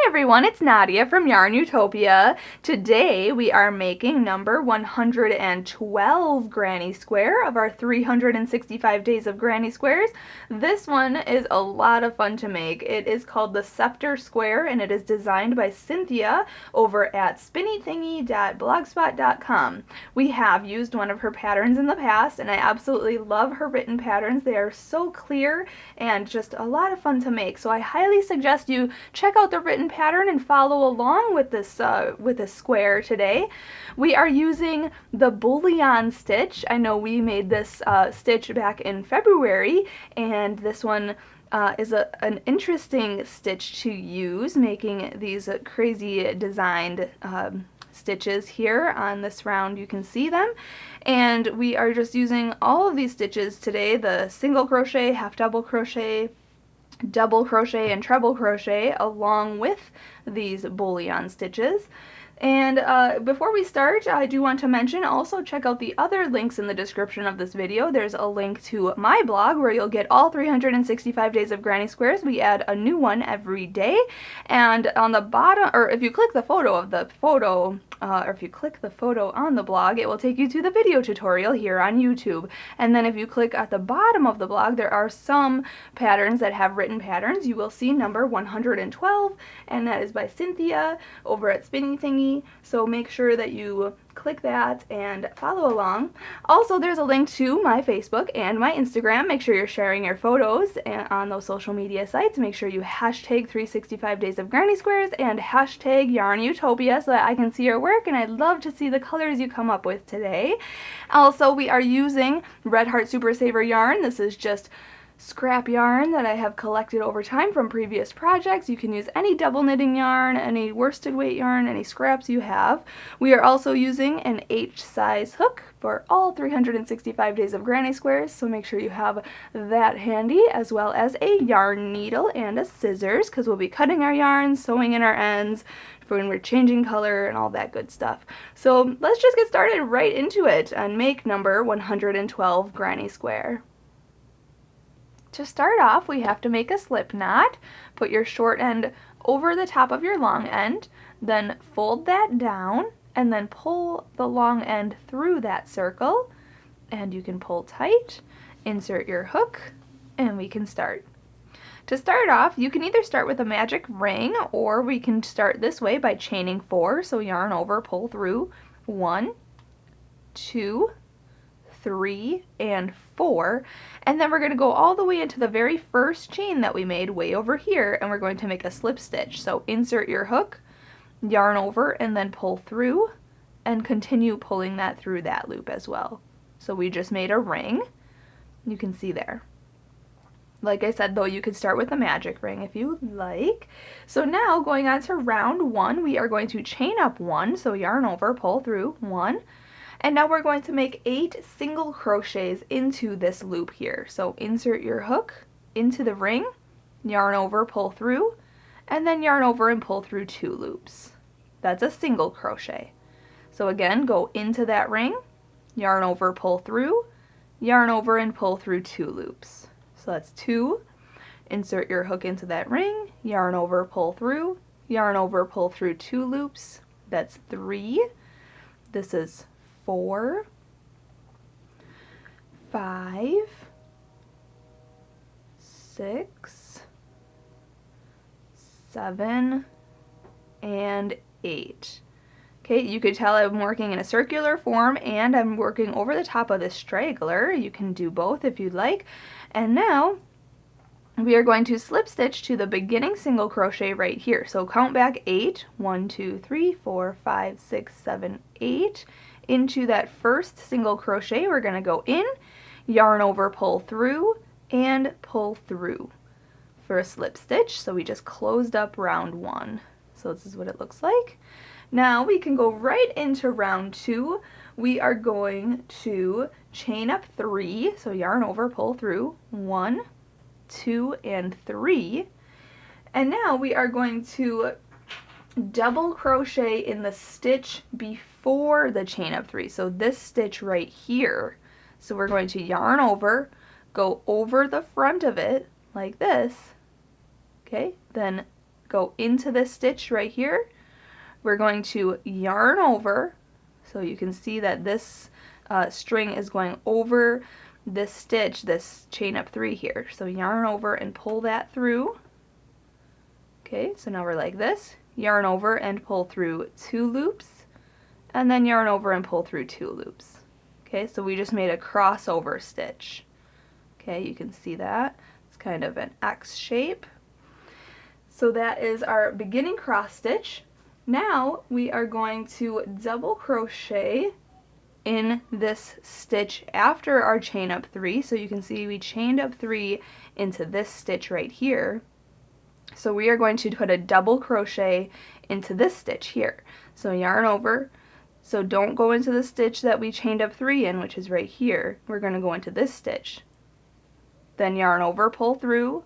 everyone, it's Nadia from YARNutopia. Today we are making number 112 granny square of our 365 days of granny squares. This one is a lot of fun to make. It is called the Scepter Square and it is designed by Cynthia over at spinnythingy.blogspot.com. We have used one of her patterns in the past and I absolutely love her written patterns. They are so clear and just a lot of fun to make. So I highly suggest you check out the written pattern and follow along with this square today. We are using the Bullion stitch. I know we made this stitch back in February, and this one is an interesting stitch to use, making these crazy designed stitches here on this round. You can see them, and we are just using all of these stitches today: the single crochet, half double crochet, double crochet, and treble crochet, along with these Bullion stitches. And before we start, I do want to mention, also check out the other links in the description of this video. There's a link to my blog where you'll get all 365 days of granny squares. We add a new one every day. And on the bottom, or if you click the photo of the photo, or if you click the photo on the blog, it will take you to the video tutorial here on YouTube. And then if you click at the bottom of the blog, there are some patterns that have written patterns. You will see number 112, and that is by Cynthia over at Spinny Thingy. So make sure that you click that and follow along. Also, there's a link to my Facebook and my Instagram. Make sure you're sharing your photos on those social media sites. Make sure you hashtag 365 days of granny squares and hashtag YARNutopia so that I can see your work, and I'd love to see the colors you come up with today. Also, we are using Red Heart Super Saver yarn. This is just scrap yarn that I have collected over time from previous projects. You can use any double knitting yarn, any worsted weight yarn, any scraps you have. We are also using an H size hook for all 365 days of granny squares, so make sure you have that handy, as well as a yarn needle and a scissors, because we'll be cutting our yarn, sewing in our ends for when we're changing color and all that good stuff. So let's just get started right into it and make number 112 granny square. To start off, we have to make a slip knot. Put your short end over the top of your long end, then fold that down, and then pull the long end through that circle, and you can pull tight, insert your hook, and we can start. To start off, you can either start with a magic ring, or we can start this way by chaining 4, so yarn over, pull through 1, 2, 3, and 4, and then we're going to go all the way into the very first chain that we made way over here, and we're going to make a slip stitch. So insert your hook, yarn over, and then pull through, and continue pulling that through that loop as well. So we just made a ring. You can see there. Like I said, though, you could start with a magic ring if you like. So now, going on to round 1, we are going to chain up 1, so yarn over, pull through 1, and now we're going to make 8 single crochets into this loop here. So insert your hook into the ring, yarn over, pull through, and then yarn over and pull through 2 loops. That's a single crochet. So again, go into that ring, yarn over, pull through, yarn over, and pull through 2 loops. So that's 2. Insert your hook into that ring, yarn over, pull through, yarn over, pull through 2 loops. That's 3. This is 4, 5, 6, 7, and 8. Okay, you could tell I'm working in a circular form and I'm working over the top of this straggler. You can do both if you'd like. And now we are going to slip stitch to the beginning single crochet right here. So count back 8, 1, 2, 3, 4, 5, 6, 7, 8. Into that first single crochet, we're going to go in, yarn over, pull through, and pull through for a slip stitch. So we just closed up round 1. So this is what it looks like. Now we can go right into round 2. We are going to chain up 3, so yarn over, pull through 1, 2, and 3. And now we are going to double crochet in the stitch before the chain up 3, so this stitch right here. So we're going to yarn over, go over the front of it like this, okay, then go into this stitch right here. We're going to yarn over, so you can see that this string is going over this stitch, this chain up 3 here. So yarn over and pull that through. Okay, so now we're like this. Yarn over and pull through 2 loops, and then yarn over and pull through 2 loops. Okay, so we just made a crossover stitch. Okay, you can see that. It's kind of an X shape. So that is our beginning cross stitch. Now we are going to double crochet in this stitch after our chain up 3. So you can see we chained up 3 into this stitch right here. So we are going to put a double crochet into this stitch here. So yarn over. So don't go into the stitch that we chained up 3 in, which is right here. We're going to go into this stitch. Then yarn over, pull through,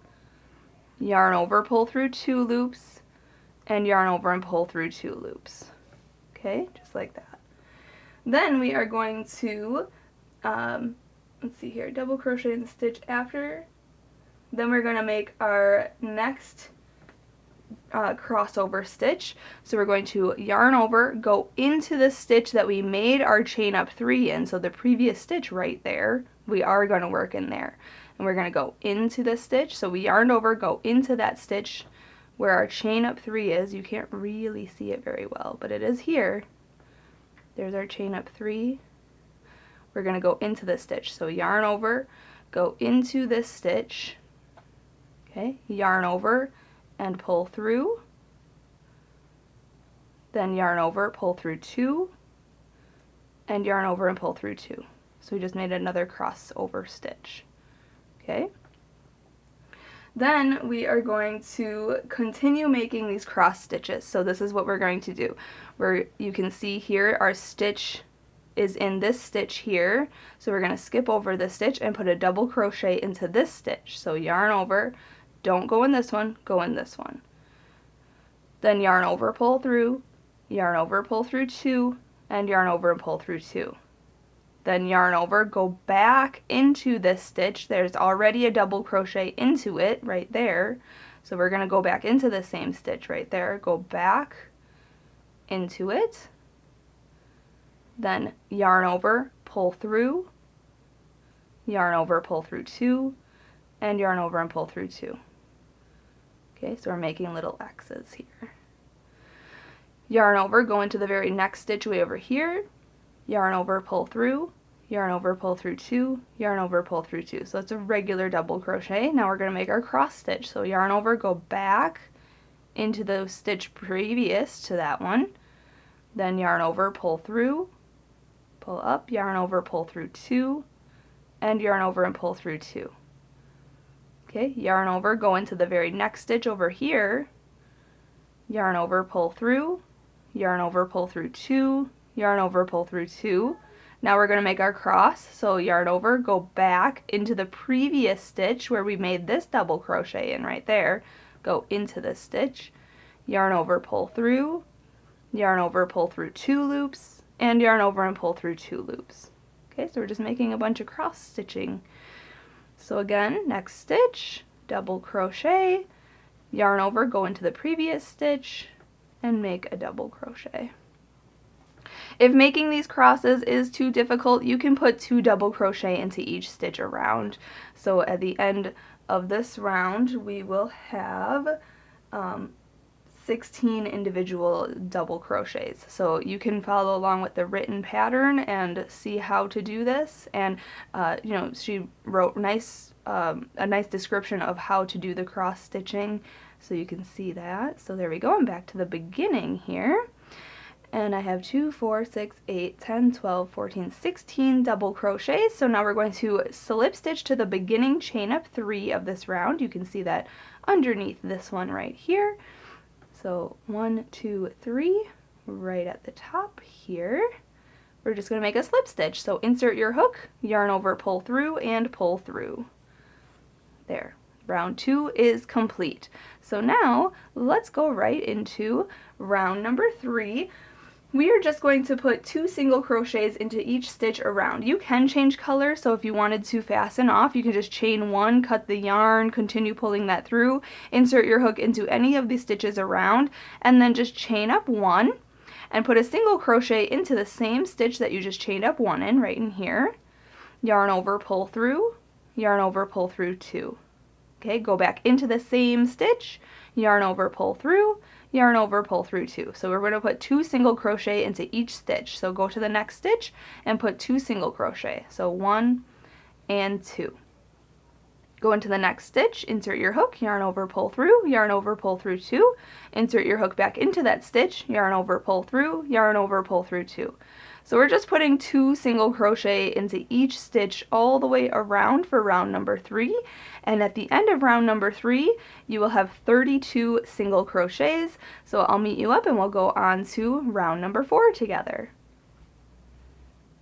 yarn over, pull through 2 loops, and yarn over and pull through 2 loops. Okay, just like that. Then we are going to, let's see here, double crochet in the stitch after. Then we're going to make our next crossover stitch. So we're going to yarn over, go into the stitch that we made our chain up 3 in, so the previous stitch right there, we are going to work in there. And we're going to go into this stitch, so we yarned over, go into that stitch where our chain up 3 is. You can't really see it very well, but it is here. There's our chain up 3. We're going to go into this stitch, so yarn over, go into this stitch, okay, yarn over and pull through, then yarn over, pull through 2, and yarn over and pull through 2. So we just made another crossover stitch. Okay. Then we are going to continue making these cross stitches. So this is what we're going to do. You can see here our stitch is in this stitch here. So we're going to skip over this stitch and put a double crochet into this stitch. So yarn over, don't go in this one, go in this one. Then yarn over, pull through, yarn over, pull through 2, and yarn over and pull through 2. Then yarn over, go back into this stitch. There's already a double crochet into it right there. So we're going to go back into the same stitch right there. Go back into it. Then yarn over, pull through, yarn over, pull through 2, and yarn over and pull through 2. Okay, so we're making little X's here. Yarn over, go into the very next stitch way over here. Yarn over, pull through, yarn over, pull through 2, yarn over, pull through 2. So it's a regular double crochet. Now we're going to make our cross stitch. So yarn over, go back into the stitch previous to that one. Then yarn over, pull through, pull up, yarn over, pull through 2, and yarn over and pull through 2. Okay, yarn over, go into the very next stitch over here. Yarn over, pull through, yarn over, pull through 2, yarn over, pull through 2. Now we're going to make our cross, so yarn over, go back into the previous stitch where we made this double crochet in right there, go into this stitch, yarn over, pull through, yarn over, pull through 2 loops, and yarn over and pull through 2 loops. Okay, so we're just making a bunch of cross stitching. So again, next stitch, double crochet, yarn over, go into the previous stitch, and make a double crochet. If making these crosses is too difficult, you can put 2 double crochet into each stitch around. So at the end of this round, we will have 16 individual double crochets. So you can follow along with the written pattern and see how to do this. And you know, she wrote a nice description of how to do the cross stitching, so you can see that. So there we go. I'm back to the beginning here. And I have 2, 4, 6, 8, 10, 12, 14, 16 double crochets. So now we're going to slip stitch to the beginning chain up 3 of this round. You can see that underneath this one right here. So 1, 2, 3, right at the top here. We're just going to make a slip stitch. So insert your hook, yarn over, pull through, and pull through. There. Round 2 is complete. So now let's go right into round number 3. We are just going to put 2 single crochets into each stitch around. You can change color, so if you wanted to fasten off, you can just chain 1, cut the yarn, continue pulling that through, insert your hook into any of the stitches around, and then just chain up 1 and put a single crochet into the same stitch that you just chained up 1 in, right in here. Yarn over, pull through, yarn over, pull through 2. Okay, go back into the same stitch, yarn over, pull through, yarn over, pull through 2. So we're going to put 2 single crochet into each stitch. So go to the next stitch and put 2 single crochet. So 1 and 2. Go into the next stitch, insert your hook, yarn over, pull through, yarn over, pull through 2. Insert your hook back into that stitch, yarn over, pull through, yarn over, pull through 2. So we're just putting 2 single crochet into each stitch all the way around for round number 3, and at the end of round number 3 you will have 32 single crochets. So I'll meet you up and we'll go on to round number 4 together.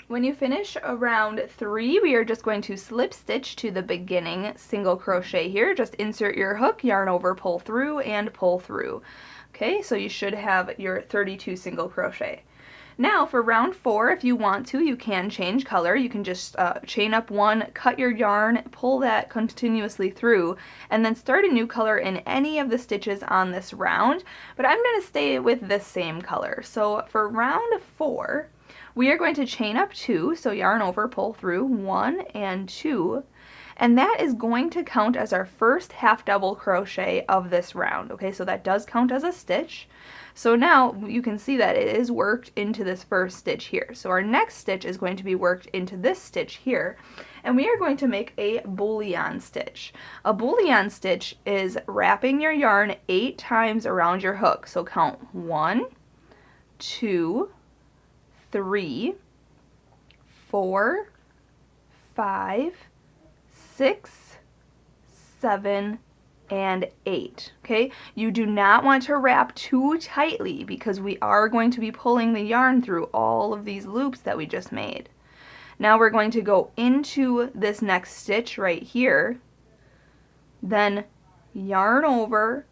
When you finish round 3, we are just going to slip stitch to the beginning single crochet here. Just insert your hook, yarn over, pull through, and pull through. Okay, so you should have your 32 single crochet. Now for round 4, if you want to, you can change color. You can just chain up 1, cut your yarn, pull that continuously through, and then start a new color in any of the stitches on this round. But I'm going to stay with this same color. So for round 4, we are going to chain up 2, so yarn over, pull through 1 and 2. And that is going to count as our first half double crochet of this round. Okay, so that does count as a stitch. So now you can see that it is worked into this first stitch here. So our next stitch is going to be worked into this stitch here. And we are going to make a bullion stitch. A bullion stitch is wrapping your yarn 8 times around your hook. So count 1, 2, 3, 4, 5, 6, 7, and 8. Okay, you do not want to wrap too tightly because we are going to be pulling the yarn through all of these loops that we just made. Now we're going to go into this next stitch right here, then yarn over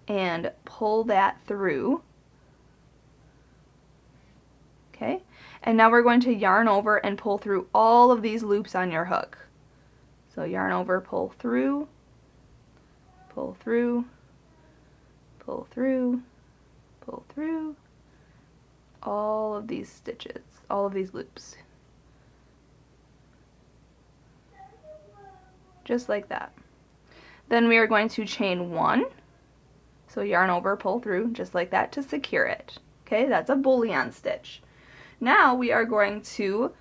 and pull that through. Okay, and now we're going to yarn over and pull through all of these loops on your hook. So yarn over, pull through, pull through, pull through, pull through, all of these stitches, all of these loops. Just like that. Then we are going to chain 1, so yarn over, pull through, just like that to secure it. Okay, that's a bullion stitch. Now we are going to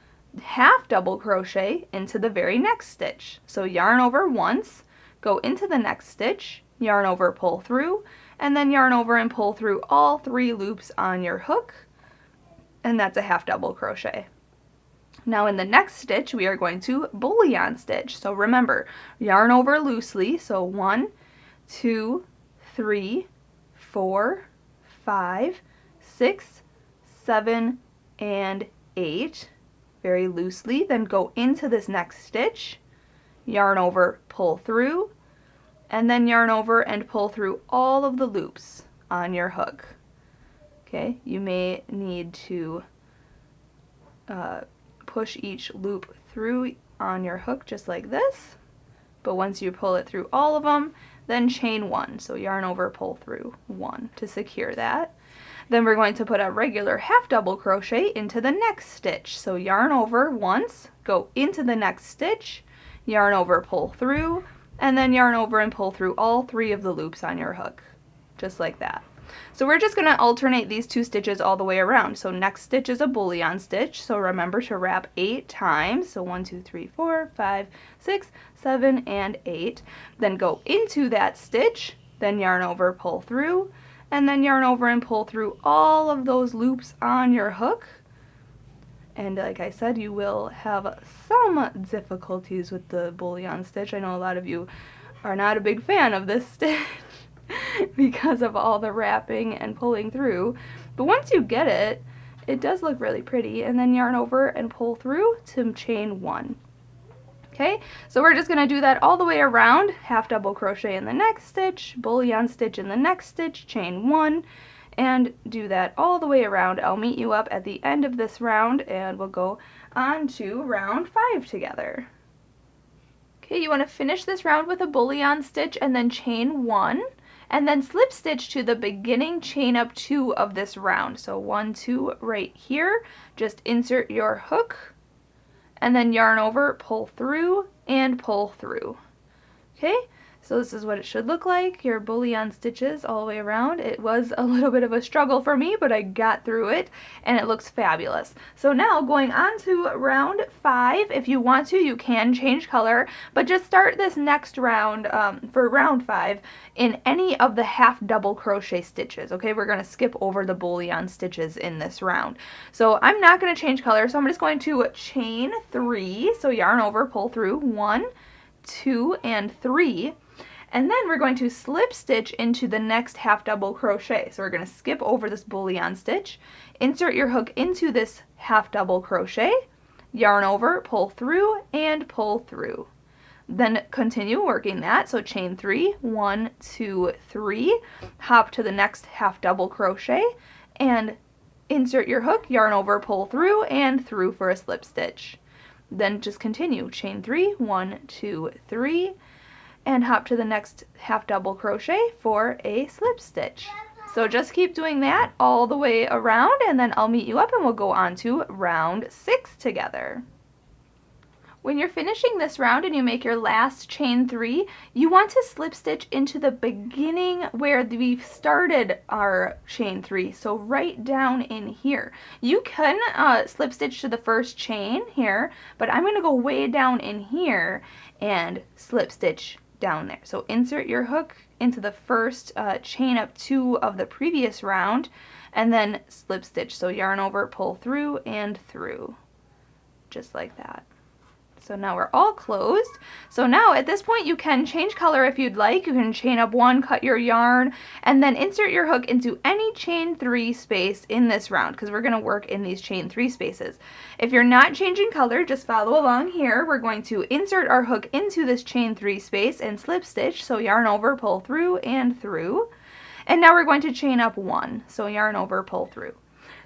half double crochet into the very next stitch. So yarn over once, go into the next stitch, yarn over, pull through, and then yarn over and pull through all 3 loops on your hook, and that's a half double crochet. Now in the next stitch we are going to bullion stitch. So remember, yarn over loosely, so 1, 2, 3, 4, 5, 6, 7, and 8 very loosely, then go into this next stitch, yarn over, pull through, and then yarn over and pull through all of the loops on your hook. Okay, you may need to push each loop through on your hook just like this, but once you pull it through all of them, then chain 1, so yarn over, pull through 1 to secure that. Then we're going to put a regular half double crochet into the next stitch. So yarn over once, go into the next stitch, yarn over, pull through, and then yarn over and pull through all 3 of the loops on your hook, just like that. So we're just going to alternate these 2 stitches all the way around. So next stitch is a bullion stitch, so remember to wrap 8 times. So 1, 2, 3, 4, 5, 6, 7, and 8. Then go into that stitch, then yarn over, pull through, and then yarn over and pull through all of those loops on your hook. And like I said, you will have some difficulties with the bullion stitch. I know a lot of you are not a big fan of this stitch because of all the wrapping and pulling through. But once you get it, it does look really pretty. And then yarn over and pull through to chain 1. Okay, so we're just going to do that all the way around. Half double crochet in the next stitch, bullion stitch in the next stitch, chain 1, and do that all the way around. I'll meet you up at the end of this round and we'll go on to round 5 together. Okay, you want to finish this round with a bullion stitch and then chain 1 and then slip stitch to the beginning chain up 2 of this round. So 1, 2 right here. Just insert your hook and then yarn over, pull through and pull through. Okay, so this is what it should look like, your bullion stitches all the way around. It was a little bit of a struggle for me, but I got through it and it looks fabulous. So now going on to round 5, if you want to, you can change color, but just start this next round for round 5 in any of the half double crochet stitches. Okay, we're going to skip over the bullion stitches in this round. So I'm not going to change color, so I'm just going to chain 3, so yarn over, pull through, 1, 2, and 3. And then we're going to slip stitch into the next half double crochet. So we're going to skip over this bullion stitch, insert your hook into this half double crochet, yarn over, pull through, and pull through. Then continue working that. So chain 3, 1, 2, 3, hop to the next half double crochet, and insert your hook, yarn over, pull through, and through for a slip stitch. Then just continue, chain 3, 1, 2, 3, and hop to the next half double crochet for a slip stitch. So just keep doing that all the way around, and then I'll meet you up and we'll go on to round 6 together. When you're finishing this round and you make your last chain 3, you want to slip stitch into the beginning where we've started our chain 3, so right down in here. You can slip stitch to the first chain here, but I'm going to go way down in here and slip stitch down there. So insert your hook into the first chain up 2 of the previous round and then slip stitch. So yarn over, pull through, and through, just like that. So now we're all closed. So now at this point you can change color if you'd like. You can chain up 1, cut your yarn, and then insert your hook into any chain 3 space in this round because we're going to work in these chain 3 spaces. If you're not changing color, just follow along here. We're going to insert our hook into this chain 3 space and slip stitch. So yarn over, pull through, and through. And now we're going to chain up 1. So yarn over, pull through.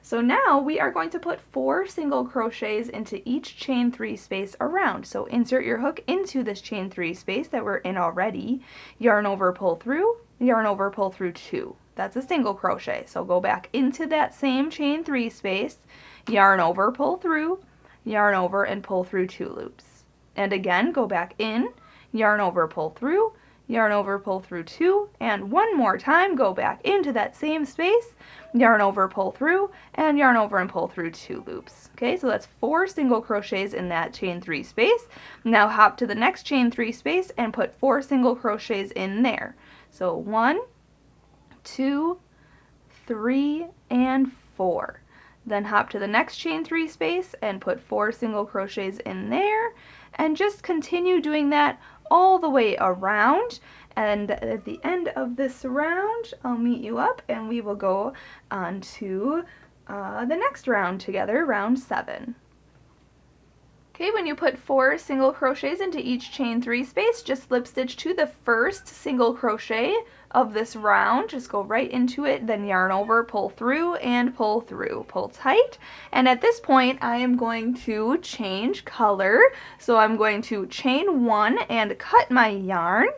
So now we are going to put 4 single crochets into each chain 3 space around. So insert your hook into this chain 3 space that we're in already, yarn over, pull through, yarn over, pull through 2. That's a single crochet. So go back into that same chain 3 space, yarn over, pull through, yarn over, and pull through 2 loops. And again, go back in, yarn over, pull through, yarn over, pull through 2, and one more time, go back into that same space, yarn over, pull through, and yarn over and pull through 2 loops. Okay, so that's 4 single crochets in that chain 3 space. Now hop to the next chain 3 space and put 4 single crochets in there. So 1, 2, 3, and 4. Then hop to the next chain 3 space and put 4 single crochets in there, and just continue doing that all the way around. And at the end of this round, I'll meet you up and we will go on to the next round together, round 7. Okay, when you put 4 single crochets into each chain 3 space, just slip stitch to the first single crochet of this round. Just go right into it, then yarn over, pull through, and pull through. Pull tight. And at this point, I am going to change color. So I'm going to chain 1 and cut my yarn,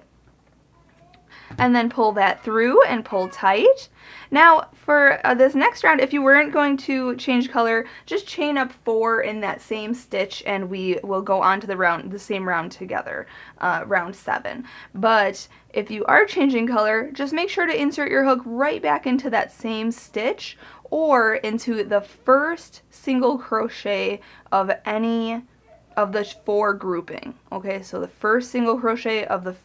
and then pull that through and pull tight. Now for this next round, if you weren't going to change color, just chain up 4 in that same stitch and we will go on to the same round together, round 7. But if you are changing color, just make sure to insert your hook right back into that same stitch or into the first single crochet of any of the 4 grouping. Okay, so the first single crochet of the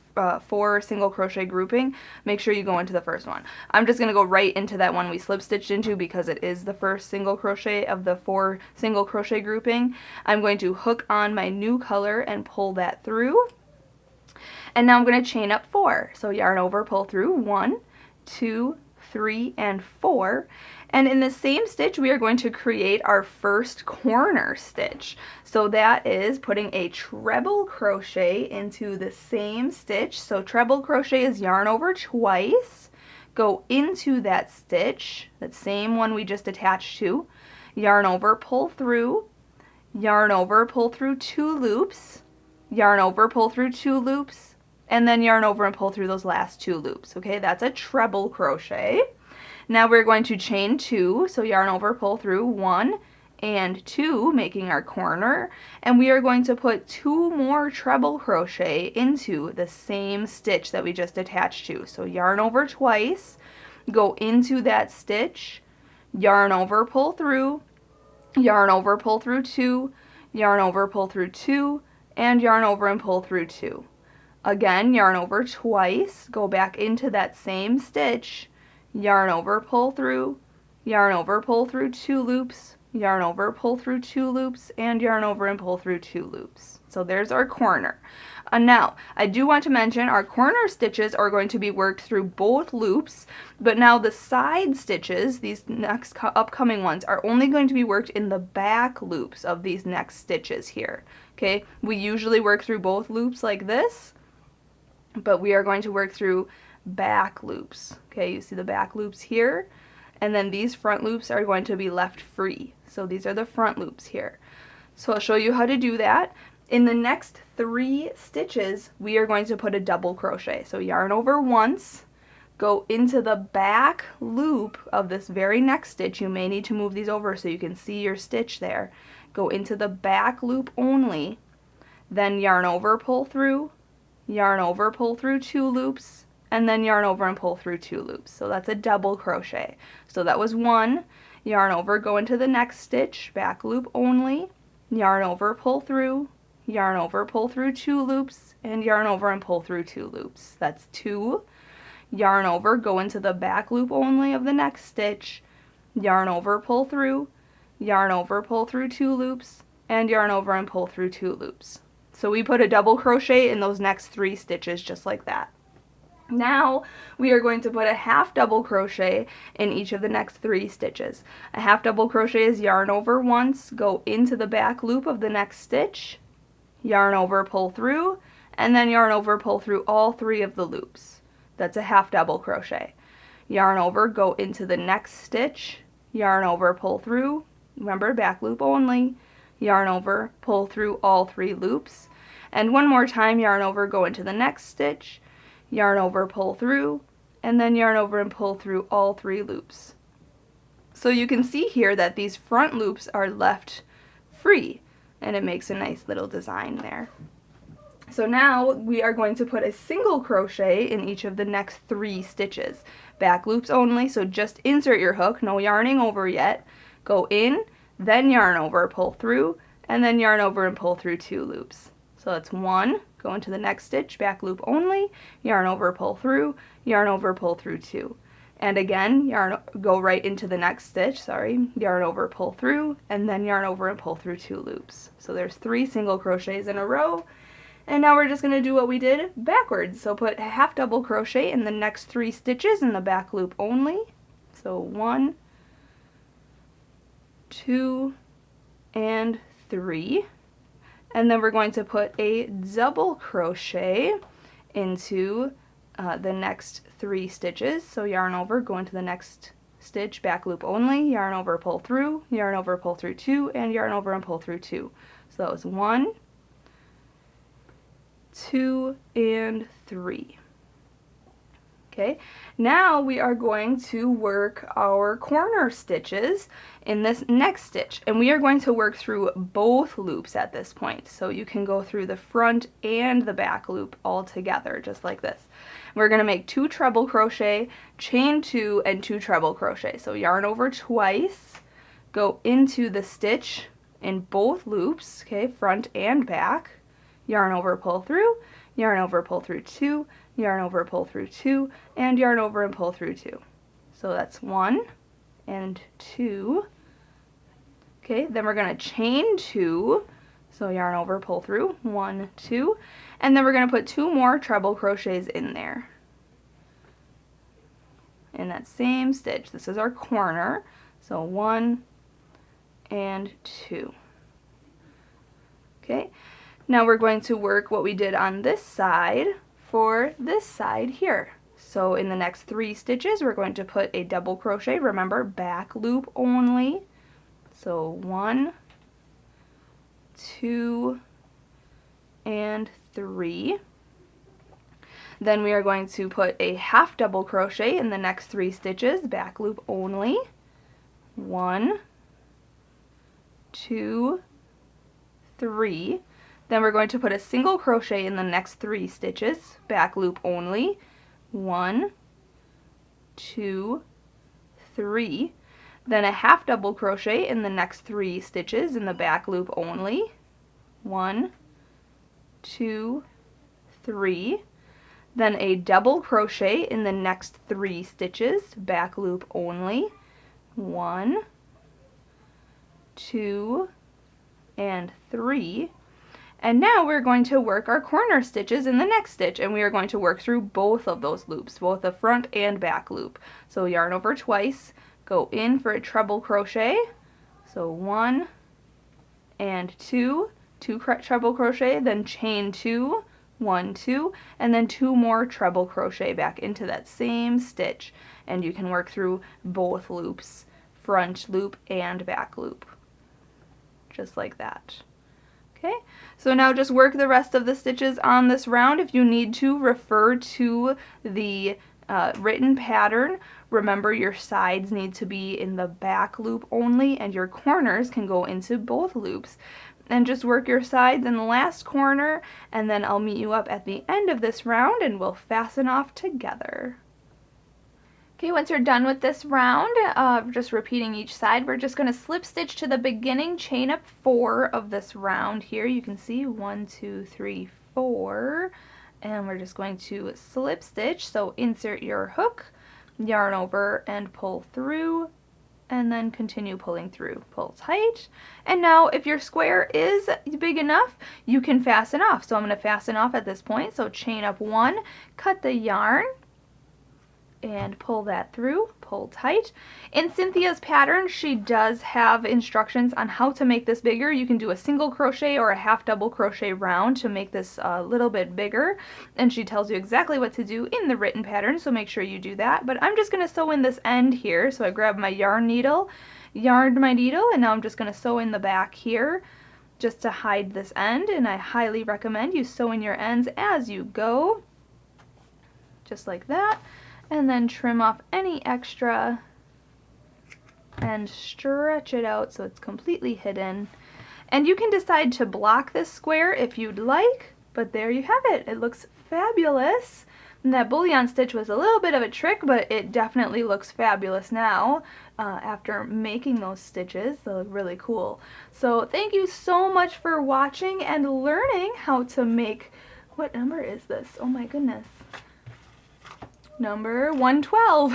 4 single crochet grouping, make sure you go into the first one. I'm just going to go right into that one we slip stitched into because it is the first single crochet of the 4 single crochet grouping. I'm going to hook on my new color and pull that through. And now I'm going to chain up 4. So yarn over, pull through 1, 2, 3, and 4. And in the same stitch, we are going to create our first corner stitch. So that is putting a treble crochet into the same stitch. So treble crochet is yarn over twice, go into that stitch, that same one we just attached to, yarn over, pull through, yarn over, pull through 2 loops, yarn over, pull through 2 loops, and then yarn over and pull through those last 2 loops. Okay, that's a treble crochet. Now we're going to chain 2, so yarn over, pull through 1 and 2, making our corner, and we are going to put 2 more treble crochet into the same stitch that we just attached to. So yarn over twice, go into that stitch, yarn over, pull through, yarn over, pull through 2, yarn over, pull through 2, and yarn over and pull through 2. Again, yarn over twice, go back into that same stitch, yarn over, pull through, yarn over, pull through 2 loops, yarn over, pull through 2 loops, and yarn over and pull through 2 loops. So there's our corner. Now, I do want to mention our corner stitches are going to be worked through both loops, but now the side stitches, these next upcoming ones, are only going to be worked in the back loops of these next stitches here. Okay, we usually work through both loops like this, but we are going to work through back loops. Okay, you see the back loops here, and then these front loops are going to be left free. So these are the front loops here. So I'll show you how to do that. In the next 3 stitches, we are going to put a double crochet. So yarn over once, go into the back loop of this very next stitch. You may need to move these over so you can see your stitch there. Go into the back loop only, then yarn over, pull through, yarn over, pull through 2 loops, and then yarn over and pull through 2 loops. So that's a double crochet. So that was 1, yarn over, go into the next stitch, back loop only, yarn over, pull through, yarn over, pull through 2 loops, and yarn over and pull through 2 loops. That's 2. Yarn over, go into the back loop only of the next stitch, yarn over, pull through, yarn over, pull through 2 loops, and yarn over and pull through 2 loops. So we put a double crochet in those next 3 stitches just like that. Now we are going to put a half double crochet in each of the next 3 stitches. A half double crochet is yarn over once, go into the back loop of the next stitch, yarn over, pull through, and then yarn over, pull through all 3 of the loops. That's a half double crochet. Yarn over, go into the next stitch, yarn over, pull through, remember back loop only, yarn over, pull through all 3 loops, and one more time, yarn over, go into the next stitch, yarn over, pull through, and then yarn over and pull through all 3 loops. So you can see here that these front loops are left free, and it makes a nice little design there. So now we are going to put a single crochet in each of the next 3 stitches. Back loops only, so just insert your hook, no yarning over yet. Go in, then yarn over, pull through, and then yarn over and pull through 2 loops. So that's 1, go into the next stitch, back loop only, yarn over, pull through, yarn over, pull through 2. And again, go right into the next stitch, yarn over, pull through, and then yarn over and pull through 2 loops. So there's 3 single crochets in a row. And now we're just going to do what we did backwards. So put a half double crochet in the next 3 stitches in the back loop only. So 1, 2, and 3. And then we're going to put a double crochet into the next 3 stitches. So yarn over, go into the next stitch, back loop only, yarn over, pull through, yarn over, pull through 2, and yarn over and pull through 2. So that was 1, 2, and 3. Okay, now we are going to work our corner stitches in this next stitch, and we are going to work through both loops at this point. So you can go through the front and the back loop all together, just like this. We're going to make 2 treble crochet, chain 2, and 2 treble crochet. So yarn over twice, go into the stitch in both loops, okay, front and back, yarn over, pull through, yarn over, pull through 2, yarn over, pull through 2, and yarn over and pull through 2. So that's 1 and 2. Okay, then we're going to chain 2. So yarn over, pull through, 1, 2, and then we're going to put 2 more treble crochets in there. In that same stitch. This is our corner. So 1 and 2. Okay, now we're going to work what we did on this side for this side here. So in the next 3 stitches, we're going to put a double crochet. Remember, back loop only. So 1, 2, and 3. Then we are going to put a half double crochet in the next 3 stitches, back loop only. 1, 2, 3. Then we're going to put a single crochet in the next 3 stitches, back loop only. 1, 2, 3. Then a half double crochet in the next 3 stitches in the back loop only. 1, 2, 3. Then a double crochet in the next 3 stitches, back loop only. 1, 2, and 3. And now we're going to work our corner stitches in the next stitch, and we are going to work through both of those loops, both the front and back loop. So yarn over twice, go in for a treble crochet, so 1 and 2, 2 treble crochet, then chain 2, 1, 2, and then 2 more treble crochet back into that same stitch, and you can work through both loops, front loop and back loop, just like that. Okay, so now just work the rest of the stitches on this round. If you need to, refer to the written pattern. Remember, your sides need to be in the back loop only, and your corners can go into both loops. And just work your sides in the last corner, and then I'll meet you up at the end of this round and we'll fasten off together. Okay, once you're done with this round, just repeating each side, we're just going to slip stitch to the beginning, chain up 4 of this round here. You can see 1, 2, 3, 4, and we're just going to slip stitch. So insert your hook, yarn over and pull through, and then continue pulling through. Pull tight. And now if your square is big enough, you can fasten off. So I'm going to fasten off at this point. So chain up 1, cut the yarn, and pull that through, pull tight. In Cynthia's pattern, she does have instructions on how to make this bigger. You can do a single crochet or a half double crochet round to make this a little bit bigger, and she tells you exactly what to do in the written pattern, so make sure you do that. But I'm just going to sew in this end here, so I grabbed my yarn needle, yarned my needle, and now I'm just going to sew in the back here just to hide this end, and I highly recommend you sew in your ends as you go, just like that. And then trim off any extra and stretch it out so it's completely hidden. And you can decide to block this square if you'd like, but there you have it. It looks fabulous. And that bullion stitch was a little bit of a trick, but it definitely looks fabulous now after making those stitches. They look really cool. So thank you so much for watching and learning how to make, what number is this? Oh my goodness. Number 112.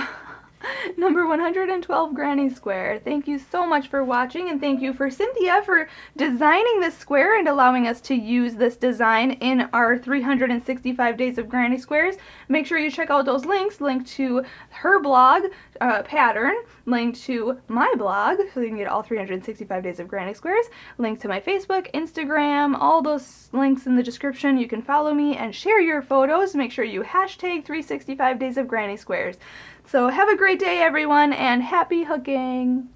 Number 112 granny square. Thank you so much for watching, and thank you for Cynthia for designing this square and allowing us to use this design in our 365 days of granny squares. Make sure you check out those links, link to her blog pattern, link to my blog so you can get all 365 days of granny squares, link to my Facebook, Instagram, all those links in the description. You can follow me and share your photos. Make sure you hashtag 365 days of granny squares. So have a great day, everyone, and happy hooking!